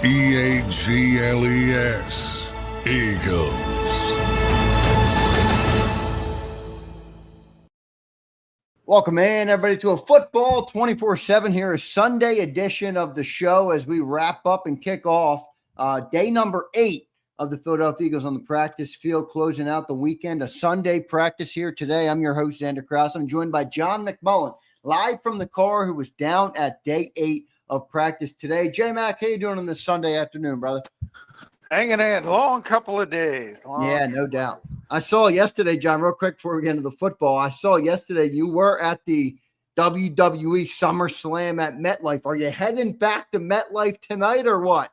EAGLES, Eagles. Welcome in, everybody, to a Football 24/7 here, a Sunday edition of the show as we wrap up and kick off day number 8 of the Philadelphia Eagles on the practice field, closing out the weekend, a Sunday practice here today. I'm your host, Zander Krause. I'm joined by John McMullen, live from the car, who was down at day 8 of practice today. J-Mac, how you doing on this Sunday afternoon, brother? Hanging in. Long couple of days. Yeah, no doubt. I saw yesterday, John, real quick before we get into the football, I saw yesterday you were at the WWE SummerSlam at MetLife. Are you heading back to MetLife tonight or what?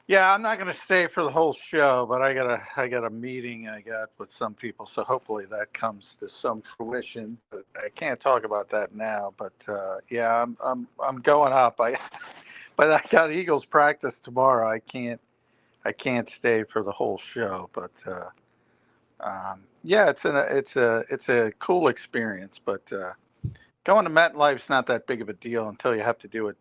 Yeah, I'm not going to stay for the whole show, but I got a meeting I got with some people, so hopefully that comes to some fruition. But I can't talk about that now. But yeah, I'm going up. But I got Eagles practice tomorrow. I can't stay for the whole show. But yeah, it's a cool experience. But going to MetLife's not that big of a deal until you have to do it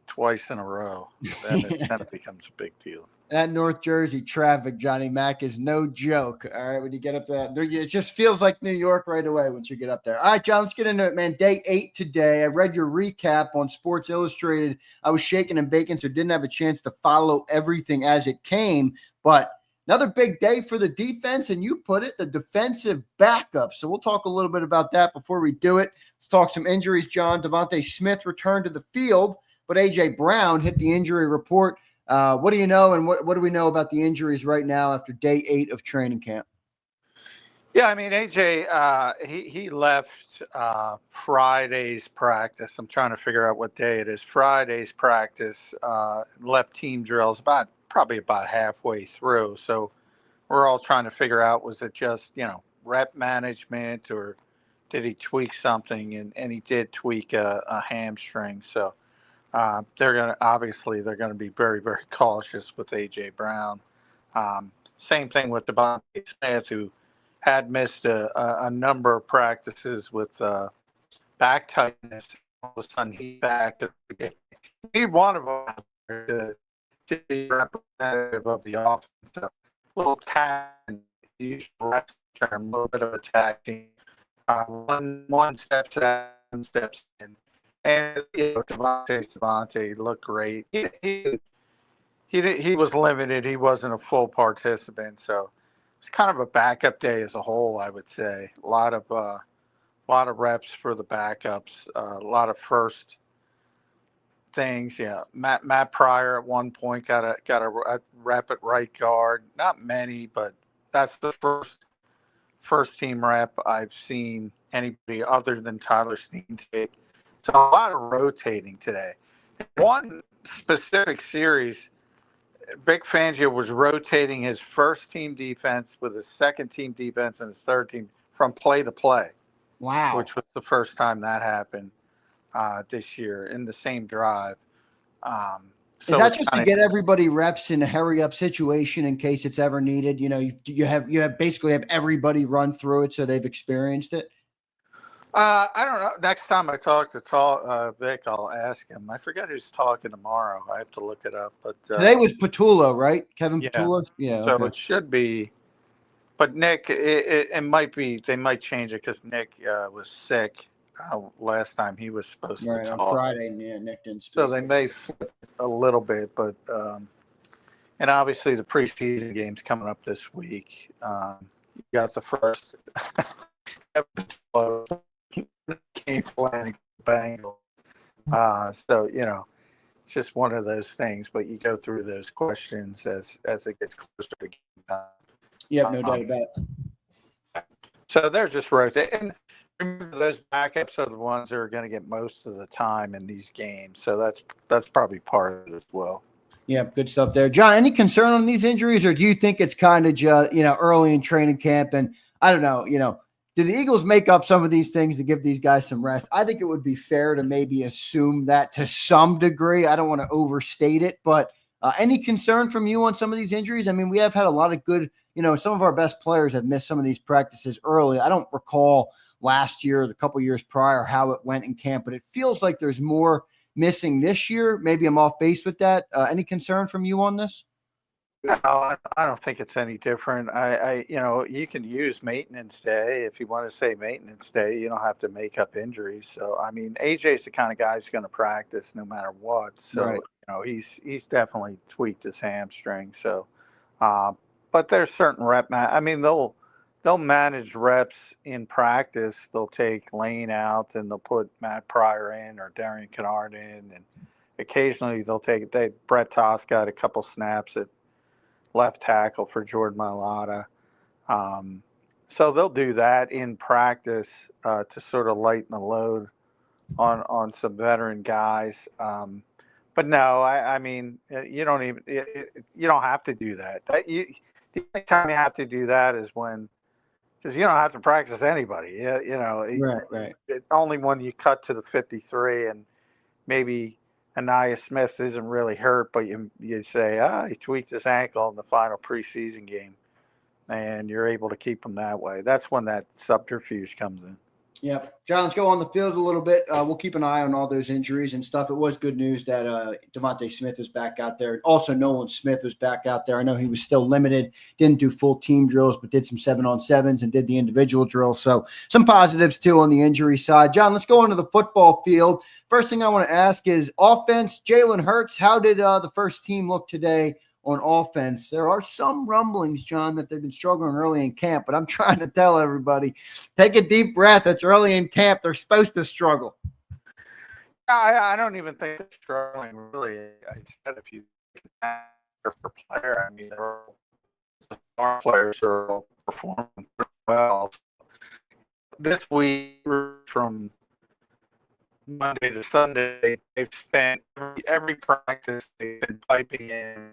twice in a row. Then it becomes a big deal. That North Jersey traffic, Johnny Mac, is no joke. All right, when you get up there, it just feels like New York right away once you get up there. All right, John, let's get into it, man. Day 8 today. I read your recap on Sports Illustrated. I was shaking and baking, so didn't have a chance to follow everything as it came. But another big day for the defense, and you put it, the defensive backup. So we'll talk a little bit about that before we do it. Let's talk some injuries, John. Devontae Smith returned to the field, but A.J. Brown hit the injury report. What do you know, and what do we know about the injuries right now after day 8 of training camp? Yeah, I mean, A.J., he left Friday's practice. I'm trying to figure out what day it is. Friday's practice, left team drills probably about halfway through. So we're all trying to figure out, was it just, rep management, or did he tweak something? And he did tweak a hamstring. So they're going to be very, very cautious with A.J. Brown. Same thing with Devontae Smith, who had missed a number of practices with back tightness. All of a sudden, he's back. He one of them to be representative of the offense. A little tag, a little bit of attacking. One steps out, one steps in. And Devontae looked great. He was limited. He wasn't a full participant, so it's kind of a backup day as a whole, I would say. A lot of reps for the backups. A lot of first things. Yeah, Matt Pryor at one point got a rep at right guard. Not many, but that's the first team rep I've seen anybody other than Tyler Steen take. So a lot of rotating today. One specific series, Vic Fangio was rotating his first team defense with his second team defense and his third team from play to play. Wow. Which was the first time that happened this year in the same drive. So is that just to get everybody reps in a hurry up situation in case it's ever needed? You have basically everybody run through it so they've experienced it. I don't know. Next time I talk to Vic, I'll ask him. I forget who's talking tomorrow. I have to look it up. But today was Patullo, right? Kevin Patullo? Yeah. So it should be. But Nick, it might be. They might change it because Nick was sick last time he was supposed to talk. On Friday, yeah, Nick didn't speak. So they may flip a little bit, but and obviously the preseason game's coming up this week. You got the first game playing Bengals. So it's just one of those things. But you go through those questions as it gets closer to game time. Yep, no doubt about it. So they're just rotating. Remember, those backups are the ones that are going to get most of the time in these games. So that's probably part of it as well. Yeah, good stuff there. John, any concern on these injuries, or do you think it's kind of just, early in training camp? And I don't know, do the Eagles make up some of these things to give these guys some rest? I think it would be fair to maybe assume that to some degree. I don't want to overstate it, but any concern from you on some of these injuries? I mean, we have had a lot of good, some of our best players have missed some of these practices early. I don't recall last year, the couple years prior, how it went in camp, but it feels like there's more missing this year. Maybe I'm off base with that. Any concern from you on this? No, I don't think it's any different. You can use maintenance day if you want to say maintenance day. You don't have to make up injuries. So, I mean, AJ's the kind of guy who's going to practice no matter what. So, Right. he's definitely tweaked his hamstring. So, but there's certain I mean, they'll manage reps in practice. They'll take Lane out and they'll put Matt Pryor in or Darian Kennard in, and occasionally Brett Toth got a couple snaps at left tackle for Jordan Mailata. So they'll do that in practice to sort of lighten the load on some veteran guys. But no, I mean, you don't have to do that. The only time you have to do that is because you don't have to practice anybody. Right. Only when you cut to the 53 and maybe Anaya Smith isn't really hurt, but you say, he tweaked his ankle in the final preseason game, and you're able to keep him that way. That's when that subterfuge comes in. Yep. John, let's go on the field a little bit. We'll keep an eye on all those injuries and stuff. It was good news that Devontae Smith was back out there. Also, Nolan Smith was back out there. I know he was still limited, didn't do full team drills, but did some 7-on-7s and did the individual drills. So some positives, too, on the injury side. John, let's go on to the football field. First thing I want to ask is offense. Jalen Hurts, how did the first team look today on offense? There are some rumblings, John, that they've been struggling early in camp, but I'm trying to tell everybody, take a deep breath. It's early in camp. They're supposed to struggle. I don't even think they're struggling, really. I said if you for player, I mean, the star players are performing pretty well. This week, from Monday to Sunday, they've spent every practice, they've been piping in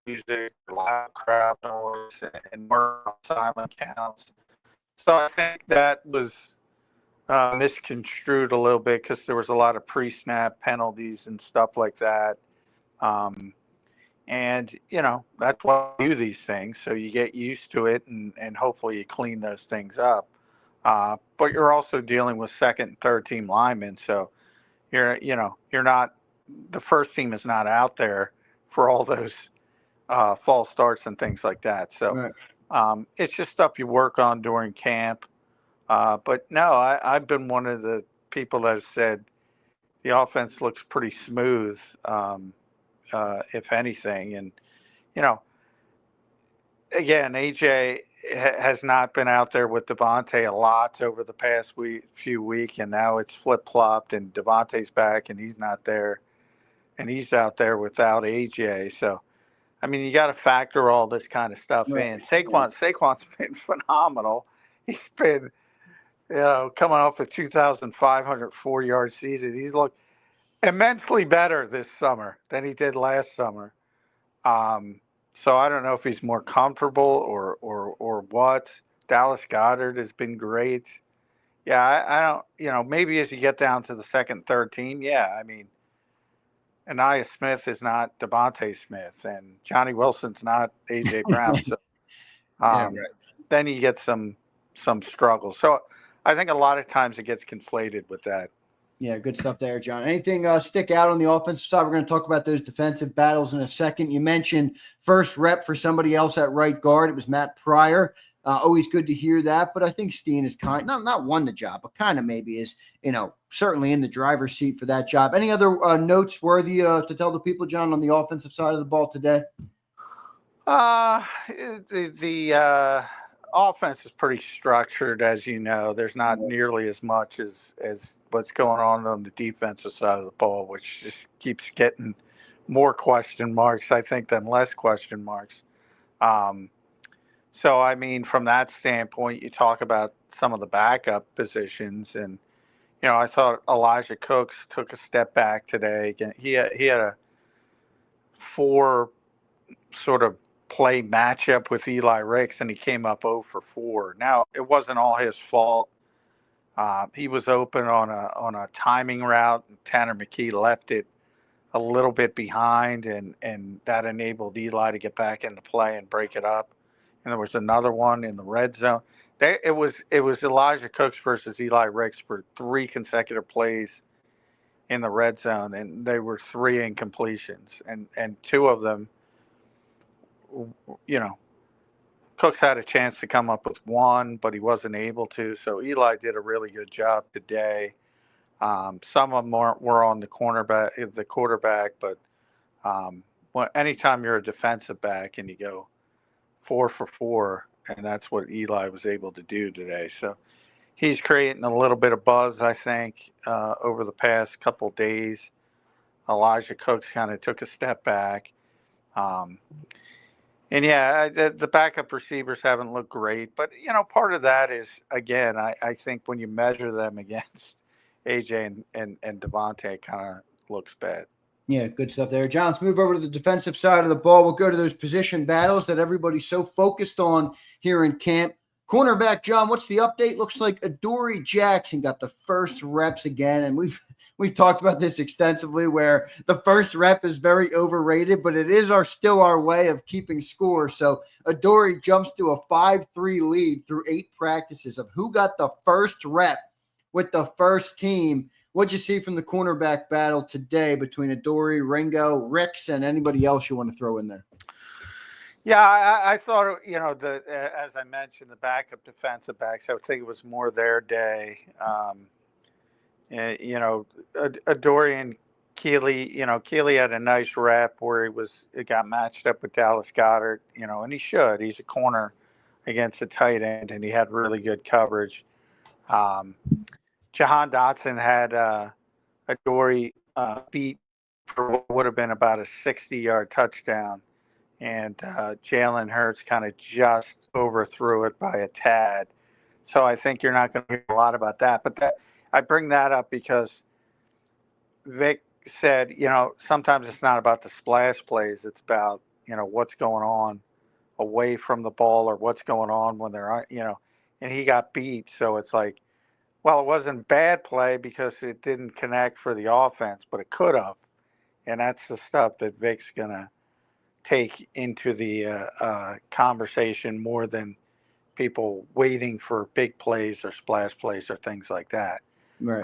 music, loud crowd noise, and work on silent counts. So I think that was misconstrued a little bit because there was a lot of pre-snap penalties and stuff like that. And, that's why you do these things. So you get used to it and hopefully you clean those things up. But you're also dealing with second and third team linemen. So you're not, the first team is not out there for all those false starts and things like that. So it's just stuff you work on during camp. But no, I've been one of the people that have said the offense looks pretty smooth, if anything. And, again, AJ has not been out there with Devontae a lot over the past few weeks, and now it's flip-flopped, and Devontae's back, and he's not there, and he's out there without AJ. So, I mean, you got to factor all this kind of stuff in. Saquon's been phenomenal. He's been, coming off a 2,504-yard season. He's looked immensely better this summer than he did last summer. So I don't know if he's more comfortable or what. Dallas Goedert has been great. Yeah, I don't, maybe as you get down to the second, third team, I mean, Anaya Smith is not Devontae Smith, and Johnny Wilson's not A.J. Brown. So then you get some struggles. So I think a lot of times it gets conflated with that. Yeah, good stuff there, John. Anything stick out on the offensive side? We're going to talk about those defensive battles in a second. You mentioned first rep for somebody else at right guard. It was Matt Pryor. Always good to hear that. But I think Steen is not won the job, but kind of maybe is, certainly in the driver's seat for that job. Any other notes worthy to tell the people, John, on the offensive side of the ball today? The offense is pretty structured, as you know. There's not nearly as much as what's going on the defensive side of the ball, which just keeps getting more question marks, I think, than less question marks. So, I mean, from that standpoint, you talk about some of the backup positions, and, I thought Elijah Cooks took a step back today. Again, he had a 4 sort of play matchup with Eli Ricks, and he came up 0 for 4. Now, it wasn't all his fault. He was open on a timing route, and Tanner McKee left it a little bit behind, and that enabled Eli to get back into play and break it up. And there was another one in the red zone. It was Elijah Cooks versus Eli Ricks for 3 consecutive plays in the red zone, and they were 3 incompletions, and 2 of them, you know, Cooks had a chance to come up with 1, but he wasn't able to. So Eli did a really good job today. Some of them were on the quarterback, but anytime you're a defensive back and you go 4 for 4, and that's what Eli was able to do today. So he's creating a little bit of buzz, I think, over the past couple days. Elijah Cooks kind of took a step back. And yeah, the backup receivers haven't looked great, but part of that is, again, I think when you measure them against AJ and Devontae, it kind of looks bad. Yeah, good stuff there. John, let's move over to the defensive side of the ball. We'll go to those position battles that everybody's so focused on here in camp. Cornerback, John, what's the update? Looks like Adoree Jackson got the first reps again, and we've talked about this extensively, where the first rep is very overrated, but it is still our way of keeping score. So Adoree jumps to a 5-3 lead through 8 practices of who got the first rep with the first team. What'd you see from the cornerback battle today between Adoree, Ringo, Ricks, and anybody else you want to throw in there? Yeah, I thought, as I mentioned, the backup defensive backs, I think it was more their day. Adoree and Keeley, Keeley had a nice rep where it got matched up with Dallas Goedert, and he should. He's a corner against a tight end, and he had really good coverage. Jahan Dotson had Adoree beat for what would have been about a 60-yard touchdown. And Jalen Hurts kind of just overthrew it by a tad. So I think you're not going to hear a lot about that. But I bring that up because Vic said, sometimes it's not about the splash plays. It's about, what's going on away from the ball or what's going on when they're, and he got beat. So it's like, well, it wasn't bad play because it didn't connect for the offense, but it could have. And that's the stuff that Vic's going to take into the conversation more than people waiting for big plays or splash plays or things like that. Right.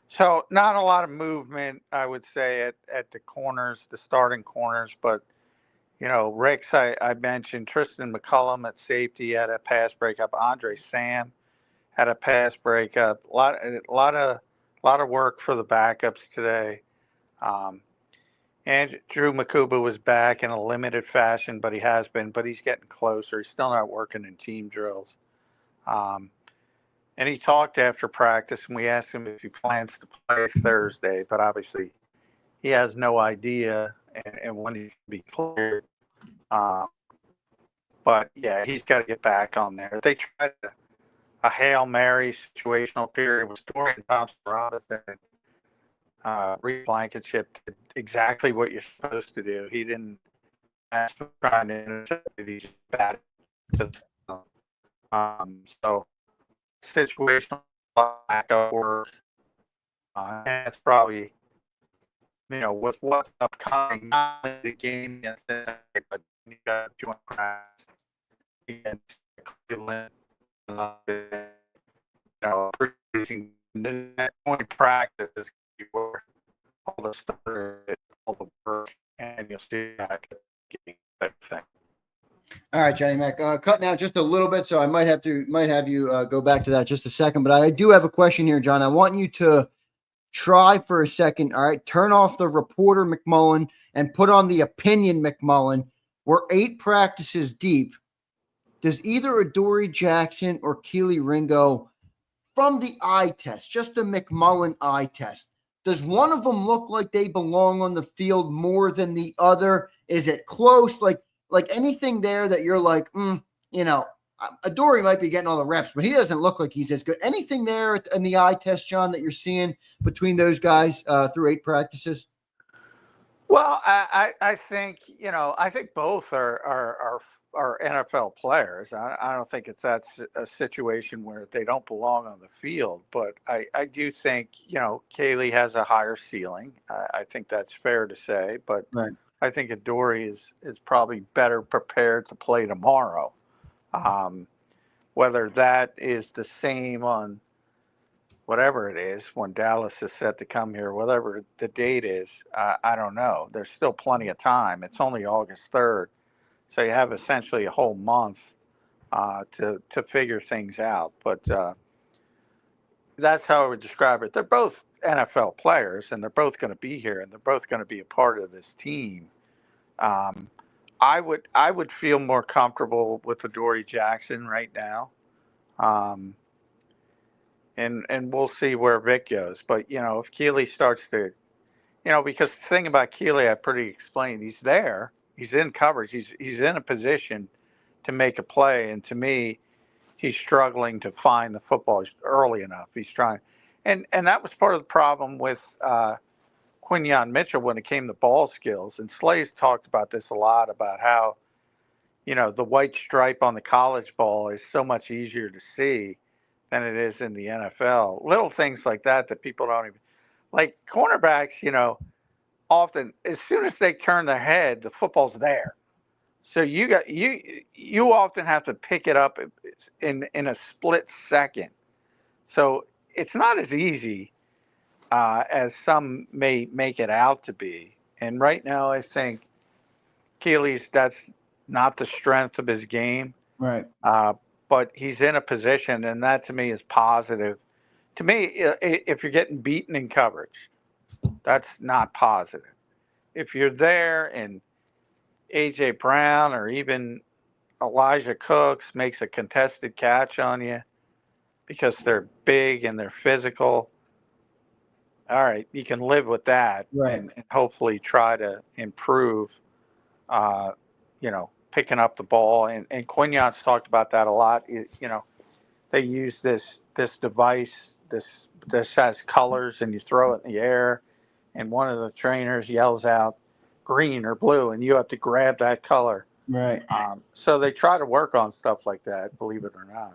So not a lot of movement, I would say, at the corners, the starting corners. But, Ricks, I mentioned Tristan McCullum at safety had a pass breakup. Andre Sam had a pass breakup. A lot of work for the backups today. And Drew Makuba was back in a limited fashion, but he's getting closer. He's still not working in team drills. And he talked after practice, and we asked him if he plans to play Thursday, but obviously he has no idea and when he can be cleared. But yeah, he's got to get back on there. They tried a Hail Mary situational period with Dorian Thompson-Robinson. Reed Blankenship did exactly what you're supposed to do. He didn't ask for trying to intercept it. He just batted to the so situational lack of work. And it's probably, with what's upcoming, not only the game against Cincinnati, but you got joint practice against Cleveland. Producing joint practice is where all the stuff, all the work, and you'll see that getting better thing. All right, Johnny Mac, cutting out just a little bit, so I might have you go back to that just a second. But I do have a question here, John. I want you to try for a second. All right, turn off the reporter McMullen and put on the opinion McMullen. We're 8 practices deep. Does either Adoree Jackson or Keely Ringo, from the eye test, just the McMullen eye test, does one of them look like they belong on the field more than the other? Is it close? Like anything there that you're like, Adoree might be getting all the reps, but he doesn't look like he's as good. Anything there in the eye test, John, that you're seeing between those guys through 8 practices? Well, I think both are NFL players. I don't think that's a situation where they don't belong on the field. But I do think Kaylee has a higher ceiling. I think that's fair to say. But right. I think Adoree is probably better prepared to play tomorrow. Whether that is the same on whatever it is, when Dallas is set to come here, whatever the date is, I don't know. There's still plenty of time. It's only August 3rd. So you have essentially a whole month to figure things out. But that's how I would describe it. They're both NFL players, and they're both going to be here, and they're both going to be a part of this team. Um, I would feel more comfortable with Adoree Jackson right now. Um, and we'll see where Vic goes. But if Keeley starts to, because the thing about Keeley, I pretty explained, he's there, he's in coverage, he's in a position to make a play, and to me, he's struggling to find the football early enough. He's trying, and that was part of the problem with Quinyon Mitchell when it came to ball skills. And Slay's talked about this a lot, about how the white stripe on the college ball is so much easier to see than it is in the NFL. Little things like that people don't even like. Cornerbacks, often as soon as they turn their head, the football's there. So you often have to pick it up in a split second. So it's not as easy as some may make it out to be. And right now, I think Keeley's, that's not the strength of his game. Right. But he's in a position, and that to me is positive. To me, if you're getting beaten in coverage, that's not positive. If you're there and A.J. Brown or even Elijah Cooks makes a contested catch on you because they're big and they're physical, all right, you can live with that, Right. and hopefully try to improve, picking up the ball. And Quinyon's talked about that a lot. They use this device, this has colors, and you throw it in the air, and one of the trainers yells out green or blue, and you have to grab that color. Right. So they try to work on stuff like that, believe it or not.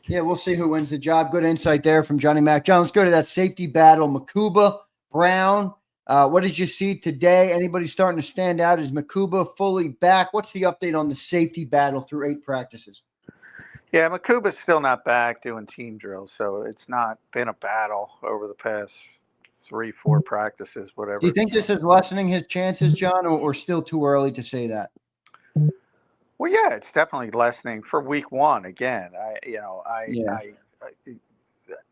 Yeah, we'll see who wins the job. Good insight there from Johnny Mac. John, let's go to that safety battle. Makuba, Brown. What did you see today? Anybody starting to stand out? Is Makuba fully back? What's the update on the safety battle through 8 practices? Yeah, Makuba's still not back doing team drills, so it's not been a battle over the past 3-4 practices, whatever. Do you think this is lessening his chances, John, or still too early to say that? Well, yeah, it's definitely lessening for week 1. Again,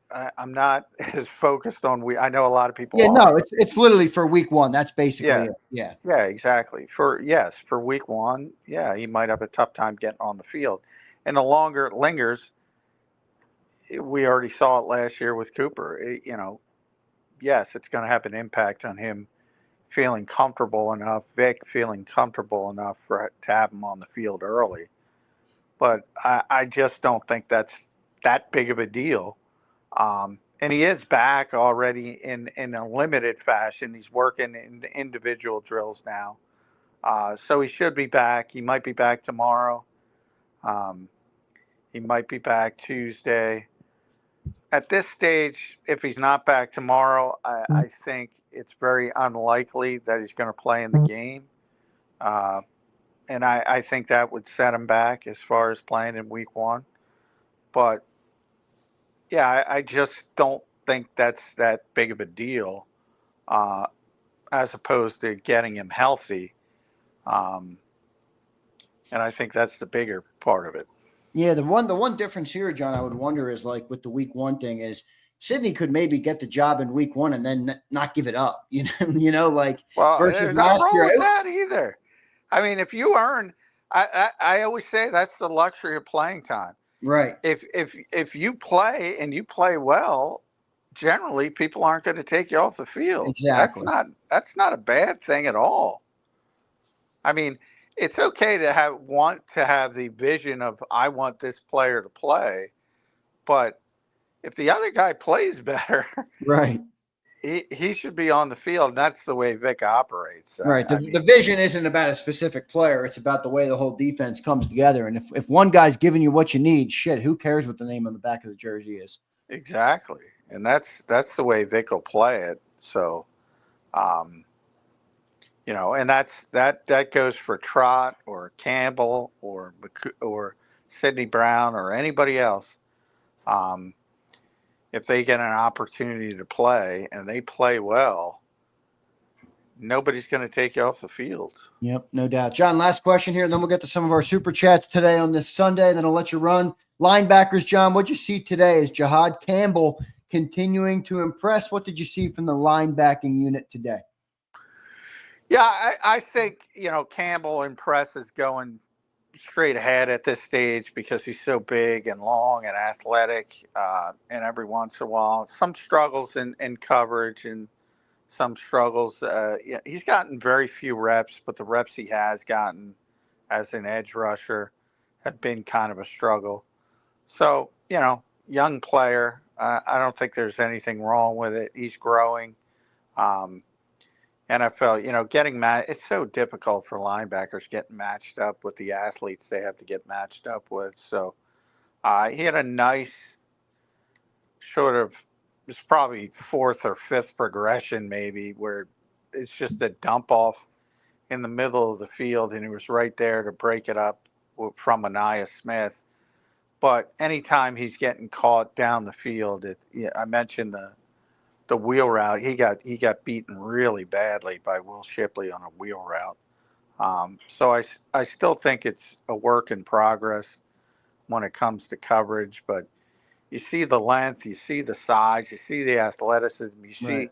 I'm not as focused on I know a lot of people. Yeah, no, it's literally for week 1. That's basically it. Yeah. Yeah, exactly. For week 1, yeah, he might have a tough time getting on the field, and the longer it lingers, we already saw it last year with Cooper. Yes, it's going to have an impact on him feeling comfortable enough, Vic feeling comfortable enough to have him on the field early. But I just don't think that's that big of a deal. And he is back already in a limited fashion. He's working in individual drills now. So he should be back. He might be back tomorrow. He might be back Tuesday. At this stage, if he's not back tomorrow, I think it's very unlikely that he's going to play in the game. And I think that would set him back as far as playing in week 1. But, yeah, I just don't think that's that big of a deal as opposed to getting him healthy. And I think that's the bigger part of it. Yeah, the one difference here, John, I would wonder is like with the week 1 thing is Sidney could maybe get the job in week 1 and then not give it up. Versus last year. That either. I mean, if you earn, I always say that's the luxury of playing time. Right. If you play and you play well, generally people aren't going to take you off the field. Exactly. That's not a bad thing at all. I mean, it's okay to want to have the vision of I want this player to play, but if the other guy plays better, right, he should be on the field. And that's the way Vic operates. Right. The vision isn't about a specific player. It's about the way the whole defense comes together. And if one guy's giving you what you need, shit, who cares what the name on the back of the jersey is? Exactly. And that's the way Vic will play it. So, and that goes for Trott or Campbell or Sidney Brown or anybody else. if they get an opportunity to play and they play well, nobody's going to take you off the field. Yep, no doubt. John, last question here, and then we'll get to some of our super chats today on this Sunday, and then I'll let you run. Linebackers, John, what'd you see today? Is Jahad Campbell continuing to impress? What did you see from the linebacking unit today? Yeah, I think, Campbell impresses going straight ahead at this stage because he's so big and long and athletic. And every once in a while, some struggles in coverage and some struggles. He's gotten very few reps, but the reps he has gotten as an edge rusher have been kind of a struggle. So, young player. I don't think there's anything wrong with it. He's growing. NFL, getting it's so difficult for linebackers getting matched up with the athletes they have to get matched up with. So he had a nice sort of, it's probably fourth or fifth progression maybe, where it's just a dump off in the middle of the field, and he was right there to break it up from Anaya Smith. But anytime he's getting caught down the field, I mentioned the wheel route. He got beaten really badly by Will Shipley on a wheel route. So I still think it's a work in progress when it comes to coverage. But you see the length, you see the size, you see the athleticism, you see,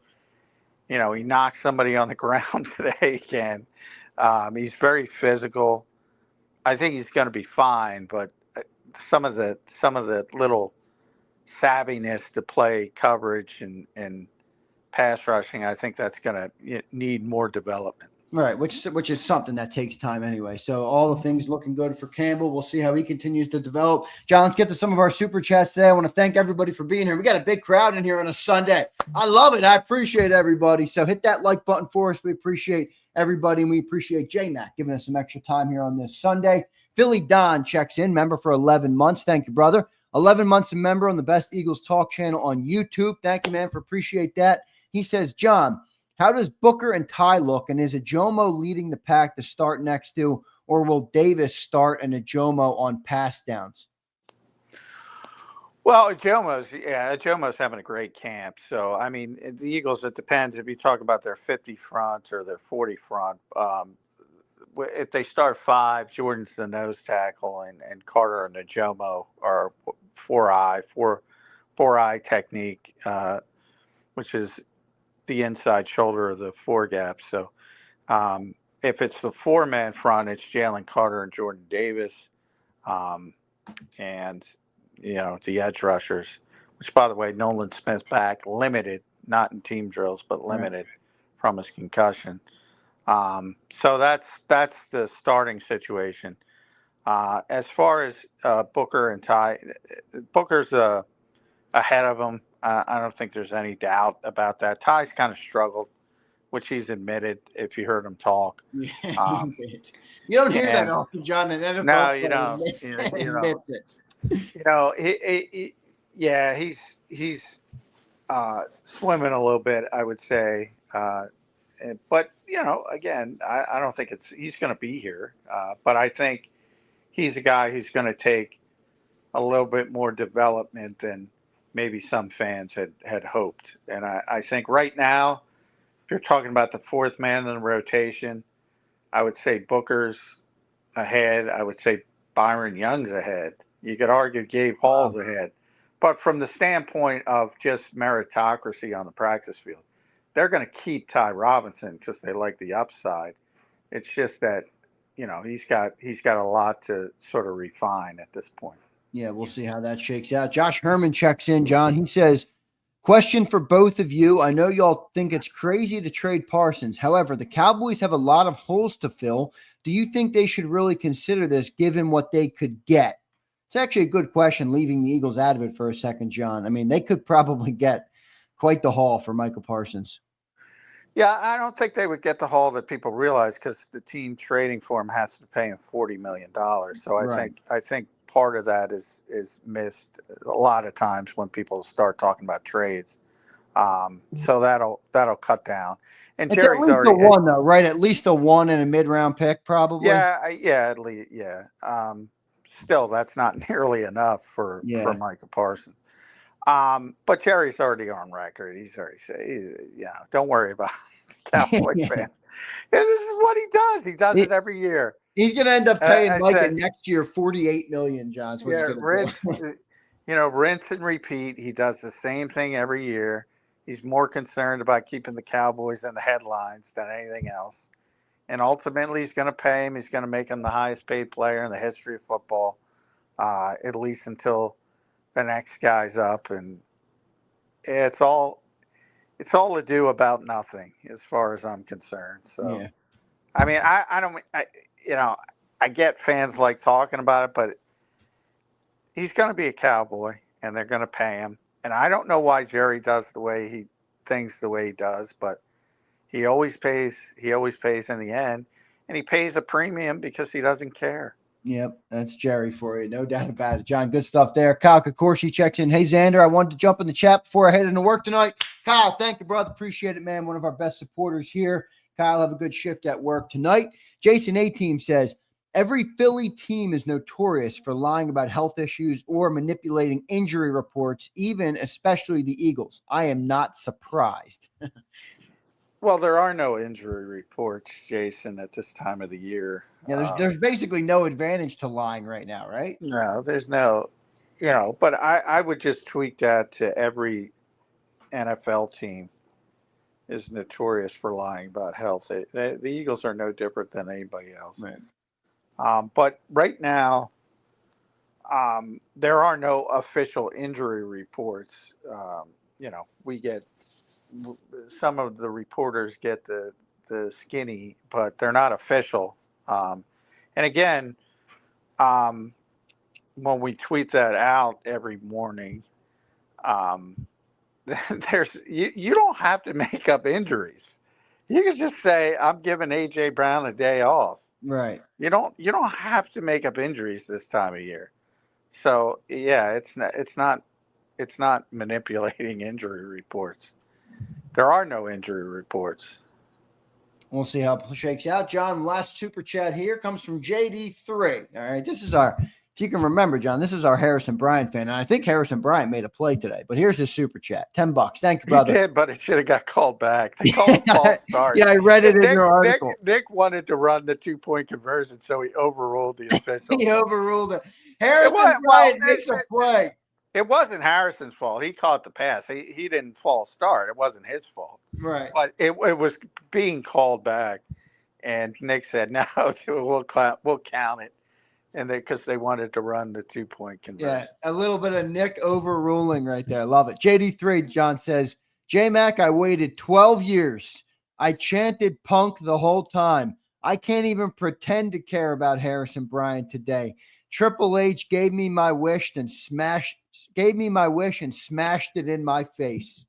he knocked somebody on the ground today again. He's very physical. I think he's going to be fine, but some of the little savviness to play coverage and pass rushing, I think that's going to need more development. Right, which is something that takes time anyway. So all the things looking good for Campbell. We'll see how he continues to develop. John, let's get to some of our super chats today. I want to thank everybody for being here. We got a big crowd in here on a Sunday. I love it. I appreciate everybody. So hit that like button for us. We appreciate everybody, and we appreciate J-Mac giving us some extra time here on this Sunday. Philly Don checks in, member for 11 months. Thank you, brother. 11 months a member on the Best Eagles Talk channel on YouTube. Thank you, man, for appreciate that. He says, John, how does Booker and Ty look, and is Ajomo leading the pack to start next to, or will Davis start and Ajomo on pass downs? Well, Ajomo's having a great camp. So, I mean, the Eagles, it depends if you talk about their 50 front or their 40 front. If they start five, Jordan's the nose tackle, and Carter and Ajomo are four eye technique, which is the inside shoulder of the foregap. So if it's the four-man front, it's Jalen Carter and Jordan Davis, and the edge rushers, which, by the way, Nolan Smith back, limited, not in team drills, but limited from his concussion. So that's the starting situation. As far as Booker and Ty, Booker's ahead of him. I don't think there's any doubt about that. Ty's kind of struggled, which he's admitted if you heard him talk. You don't hear that often, John. No, you don't. He's swimming a little bit, I would say. But, again, I don't think he's going to be here. But I think he's a guy who's going to take a little bit more development than maybe some fans had hoped. And I think right now, if you're talking about the fourth man in the rotation, I would say Booker's ahead. I would say Byron Young's ahead. You could argue Gabe Hall's ahead. But from the standpoint of just meritocracy on the practice field, they're going to keep Ty Robinson because they like the upside. It's just that, he's got a lot to sort of refine at this point. Yeah, we'll see how that shakes out. Josh Herman checks in, John. He says, question for both of you. I know y'all think it's crazy to trade Parsons. However, the Cowboys have a lot of holes to fill. Do you think they should really consider this given what they could get? It's actually a good question, leaving the Eagles out of it for a second, John. I mean, they could probably get quite the haul for Michael Parsons. Yeah, I don't think they would get the haul that people realize because the team trading for him has to pay him $40 million. So I think part of that is missed a lot of times when people start talking about trades. So that'll cut down. And it's Jerry's at least already the one though, right? At least the one and a mid-round pick, probably. Yeah, at least, yeah. Still, that's not nearly enough for Michael Parsons. But Jerry's already on record. He's already said, don't worry about it, Cowboy fans. And this is what he does. He does it every year. He's going to end up paying Micah said, next year $48 million, John. That's what he's going to do. Rinse and repeat. He does the same thing every year. He's more concerned about keeping the Cowboys in the headlines than anything else. And ultimately, he's going to pay him. He's going to make him the highest paid player in the history of football, at least until the next guy's up. And it's all ado about nothing as far as I'm concerned. So, yeah. I mean, I get fans like talking about it, but he's going to be a Cowboy, and they're going to pay him. And I don't know why Jerry does the way he does, but he always pays in the end, and he pays a premium because he doesn't care. Yep, that's Jerry for you. No doubt about it. John, good stuff there. Kyle Kokorski checks in. Hey, Zander, I wanted to jump in the chat before I head into work tonight. Kyle, thank you, brother. Appreciate it, man. One of our best supporters here. Kyle, have a good shift at work tonight. Jason A-Team says, every Philly team is notorious for lying about health issues or manipulating injury reports, especially the Eagles. I am not surprised. Well, there are no injury reports, Jason, at this time of the year. Yeah, there's basically no advantage to lying right now, right? No, there's no, but I would just tweak that to every NFL team is notorious for lying about health. The Eagles are no different than anybody else. Right. But right now, there are no official injury reports. We get some of the reporters get the skinny, but they're not official. And again, when we tweet that out every morning, you don't have to make up injuries. You can just say, I'm giving AJ Brown a day off. Right. You don't have to make up injuries this time of year. So yeah, it's not manipulating injury reports. There are no injury reports. We'll see how it shakes out. John, last super chat here comes from JD3. All right, this is if you can remember, John, this is our Harrison Bryant fan. And I think Harrison Bryant made a play today, but here's his super chat. $10. Thank you, brother. He did, but it should have got called back. They called a false start. Yeah, I read it in your article. Nick wanted to run the 2-point conversion, so he overruled the official. He overruled it. Harrison Bryant makes a play. It wasn't Harrison's fault. He caught the pass. He didn't false start. It wasn't his fault. Right. But it was being called back, and Nick said, "No, we'll count it," and because they wanted to run the 2-point conversion. Yeah, a little bit of Nick overruling right there. Love it. JD3 John says, J-Mac, I waited 12 years. I chanted Punk the whole time. I can't even pretend to care about Harrison Bryant today. Triple H gave me my wish and smashed it in my face.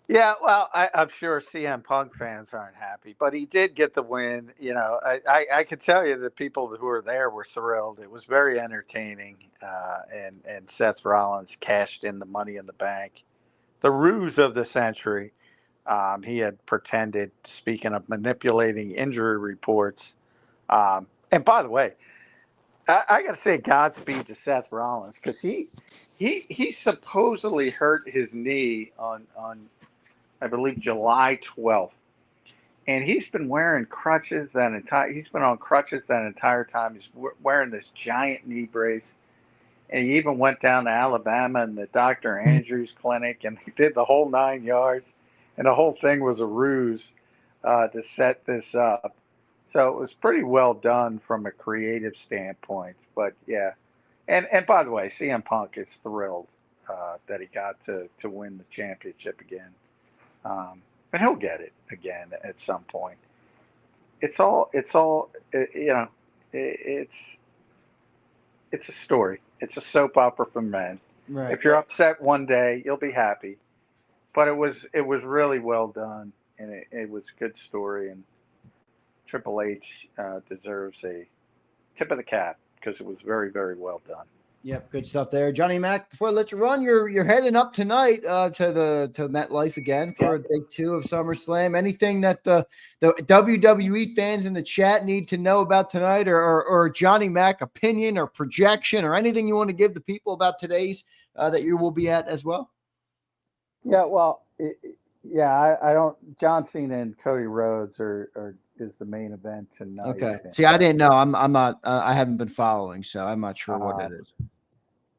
Yeah, well, I'm sure CM Punk fans aren't happy, but he did get the win. I can tell you the people who were there were thrilled. It was very entertaining, and Seth Rollins cashed in the Money in the Bank, the ruse of the century. He had pretended, speaking of manipulating injury reports. And by the way, I got to say Godspeed to Seth Rollins, because he supposedly hurt his knee on I believe July 12th, and he's been wearing crutches he's been on crutches that entire time. He's wearing this giant knee brace, and he even went down to Alabama and the Dr. Andrews clinic, and he did the whole 9 yards, and the whole thing was a ruse to set this up. So it was pretty well done from a creative standpoint. But yeah, and by the way, CM Punk is thrilled that he got to win the championship again. And he'll get it again at some point. It's a story. It's a soap opera for men. Right. If you're upset one day, you'll be happy. But it was really well done, and it was a good story. And Triple H deserves a tip of the cap because it was very, very well done. Yep, good stuff there. Johnny Mac, before I let you run, you're heading up tonight to MetLife again for day 2 of SummerSlam. Anything that the WWE fans in the chat need to know about tonight, or Johnny Mac opinion or projection or anything you want to give the people about today's that you will be at as well? Yeah, well, I don't. John Cena and Cody Rhodes is the main event tonight. Okay. See, I didn't know. I'm not. I haven't been following, so I'm not sure what it is.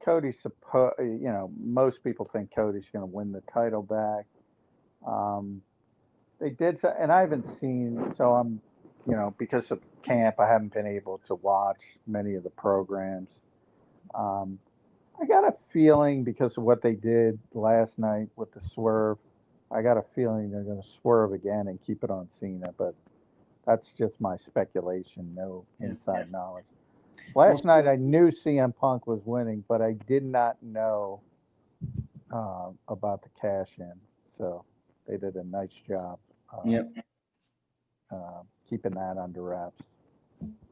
Cody's most people think Cody's going to win the title back. They did, and I haven't seen. So I'm, because of camp, I haven't been able to watch many of the programs. I got a feeling because of what they did last night with the swerve, I got a feeling they're going to swerve again and keep it on Cena, but that's just my speculation, no inside knowledge. Last night I knew CM Punk was winning, but I did not know about the cash in. So they did a nice job keeping that under wraps.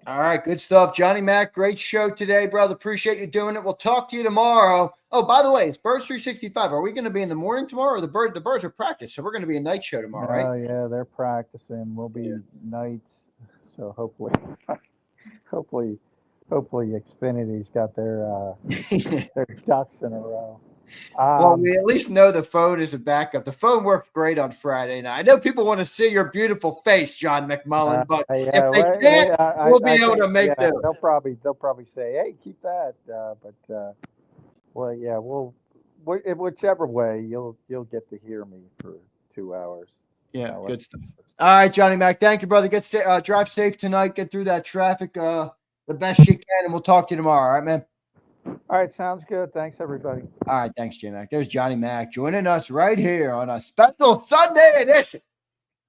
All right, good stuff. Johnny Mac, great show today, brother. Appreciate you doing it. We'll talk to you tomorrow. Oh, by the way, it's Birds 365. Are we going to be in the morning tomorrow, or the birds are practice? So we're going to be a night show tomorrow, right? Oh, yeah, they're practicing. We'll be nights. So hopefully Xfinity's got their ducks in a row. Well, we at least know the phone is a backup. The phone worked great on Friday night. I know people want to see your beautiful face, John McMullen, but if they can't, we'll be able to make them. They'll probably say, "Hey, keep that." Whichever way, you'll get to hear me for 2 hours. Yeah, good stuff. All right, Johnny Mac, thank you, brother. Drive safe tonight. Get through that traffic the best you can, and we'll talk to you tomorrow. All right, man. All right, sounds good. Thanks, everybody. All right, thanks, J-Mac. There's Johnny Mac joining us right here on a special Sunday edition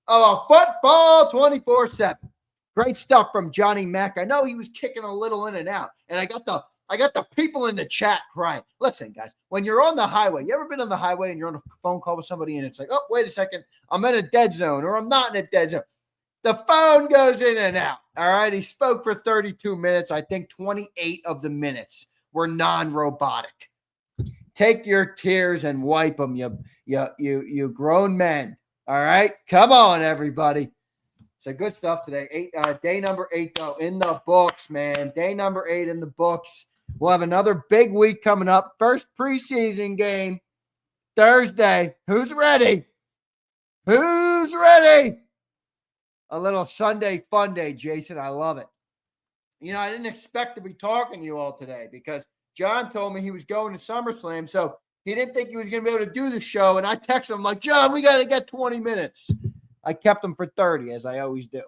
of Football 24/7. Great stuff from Johnny Mac. I know he was kicking a little in and out, and I got the people in the chat crying. Listen, guys, when you're on the highway, you ever been on the highway and you're on a phone call with somebody and it's like, oh, wait a second, I'm in a dead zone or I'm not in a dead zone. The phone goes in and out. All right, he spoke for 32 minutes. I think 28 of the minutes were non-robotic. Take your tears and wipe them, you grown men. All right, come on, everybody. So good stuff today. Day number 8, though, in the books, man. Day number 8 in the books. We'll have another big week coming up. First preseason game Thursday. Who's ready? Who's ready? A little Sunday fun day, Jason. I love it. I didn't expect to be talking to you all today because John told me he was going to SummerSlam, so he didn't think he was going to be able to do the show. And I texted him like, John, we got to get 20 minutes. I kept him for 30, as I always do.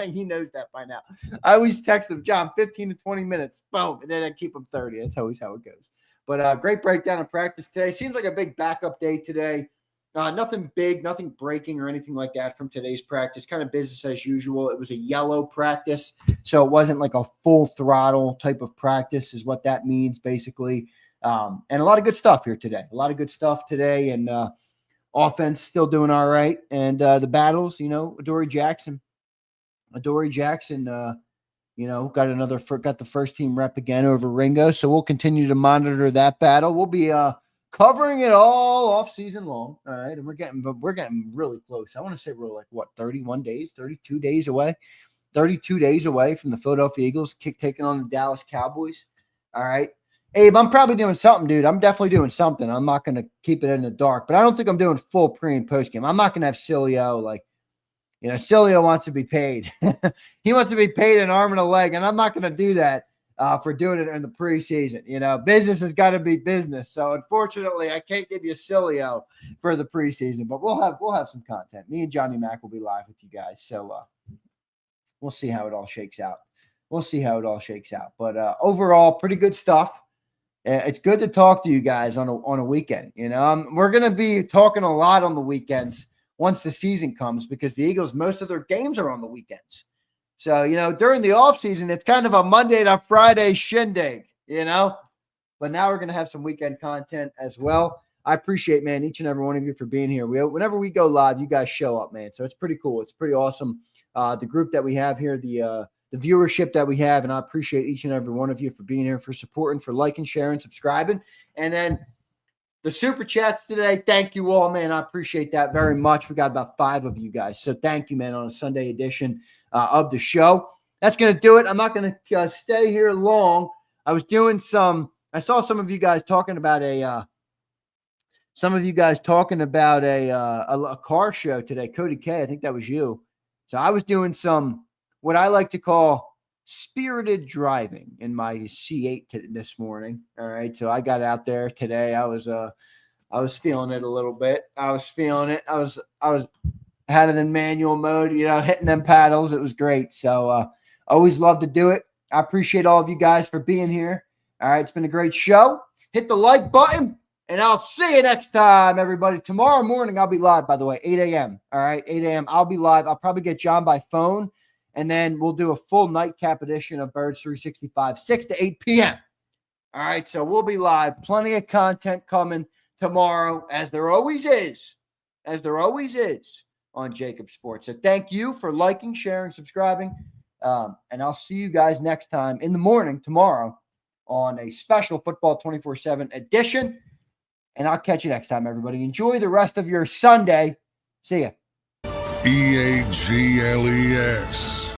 He knows that by now. I always text him, John, 15 to 20 minutes. Boom. And then I keep him 30. That's always how it goes. But great breakdown of practice today. Seems like a big backup day today. Nothing big, nothing breaking or anything like that from today's practice. Kind of business as usual. It was a yellow practice, so it wasn't like a full throttle type of practice is what that means, basically. And a lot of good stuff here today. A lot of good stuff today, and offense still doing all right. And the battles, Adoree Jackson, got the first team rep again over Ringo. So we'll continue to monitor that battle. We'll be covering it all off season long. All right. And we're getting really close. I want to say we're like 32 days away from the Philadelphia Eagles taking on the Dallas Cowboys. All right. Abe, I'm probably doing something, dude. I'm definitely doing something. I'm not going to keep it in the dark, but I don't think I'm doing full pre and post game. I'm not going to have Cilio Cilio wants to be paid. He wants to be paid an arm and a leg, and I'm not going to do that for doing it in the preseason. Business has got to be business. So unfortunately, I can't give you Cilio for the preseason, but we'll have some content. Me and Johnny Mac will be live with you guys. So we'll see how it all shakes out. But overall, pretty good stuff. It's good to talk to you guys on a weekend. We're going to be talking a lot on the weekends once the season comes because the Eagles, most of their games are on the weekends. So, during the offseason, it's kind of a Monday to Friday shindig, But now we're going to have some weekend content as well. I appreciate, man, each and every one of you for being here. Whenever we go live, you guys show up, man. So it's pretty cool. It's pretty awesome. The group that we have here, the viewership that we have, and I appreciate each and every one of you for being here, for supporting, for liking, sharing, subscribing. And then the super chats today, thank you all, man. I appreciate that very much. We got about 5 of you guys. So thank you, man, on a Sunday edition of the show. That's going to do it. I'm not going to stay here long. I was doing some I saw some of you guys talking about a car show today. Cody K, I think that was you. So I was doing some what I like to call spirited driving in my C8 this morning. All right, so I got out there today. I was feeling it a little bit. I was feeling it. I was had it in manual mode, hitting them paddles. It was great. So always love to do it. I appreciate all of you guys for being here. All right, it's been a great show. Hit the like button, and I'll see you next time, everybody. Tomorrow morning, I'll be live, by the way, 8 a.m. All right, 8 a.m. I'll be live. I'll probably get John by phone, and then we'll do a full nightcap edition of Birds 365, 6 to 8 p.m. All right, so we'll be live. Plenty of content coming tomorrow, as there always is on JAKIB Sports. So thank you for liking, sharing, subscribing, and I'll see you guys next time in the morning tomorrow on a special Football 24/7 edition. And I'll catch you next time, everybody. Enjoy the rest of your Sunday. See ya. EAGLES.